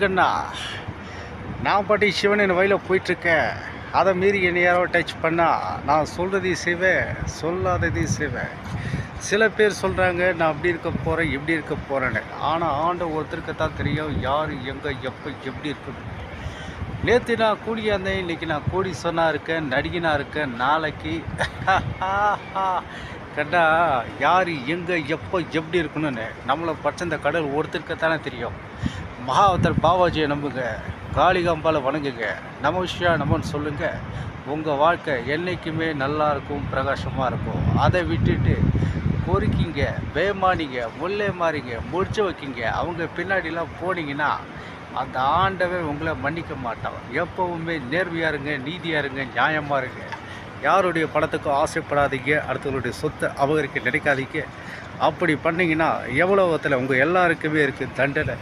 அண்ணா நான் பாட்டி சிவனின் வழியில் போயிட்டுருக்கேன். அதை மீறி என்னை யாரோ டச் பண்ணால் நான் சொல்கிறதையும் செய்வேன், சொல்லாததையும் செய்வேன். சில பேர் சொல்கிறாங்க நான் அப்படி இருக்க போகிறேன் இப்படி இருக்க போகிறேன்னு. ஆனால் ஆண்ட ஒருத்தருக்கு தான் தெரியும் யார் எங்கே எப்போ எப்படி இருக்கணும். நேற்று நான் கூலியாக இருந்தேன், இன்றைக்கி நான் கோடீஸ்வரனாக இருக்கேன், நடிகனாக இருக்கேன். நாளைக்கு கண்டா யார் எங்கே எப்போ எப்படி இருக்கணும்னு நம்மளை பச்சை இந்த கடல் ஒருத்தருக்கத்தானே தெரியும். மகாவதர் பாபாஜியை நம்புங்க, காளிகாம்பால் வணங்குங்க, நம விஷயா நமன்னு சொல்லுங்கள். உங்கள் வாழ்க்கை என்றைக்குமே நல்லா இருக்கும், பிரகாசமாக இருக்கும். அதை விட்டுட்டு பொறுக்கிங்க, பேமானிங்க, முல்லை மாறிங்க, முடிச்சு வைக்கிங்க, அவங்க பின்னாடிலாம் போனீங்கன்னா அந்த ஆண்டவே உங்களை மன்னிக்க மாட்டான். எப்போவுமே நேர்மையாக இருங்க, நீதியாக இருங்க, நியாயமாக இருங்க. யாருடைய பணத்துக்கும் ஆசைப்படாதீங்க, அடுத்தவங்களுடைய சொத்தை அபகரிக்க நினைக்காதீங்க. அப்படி பண்ணிங்கன்னா எவ்வளோத்தில் உங்கள் எல்லாருக்குமே இருக்குது தண்டனை.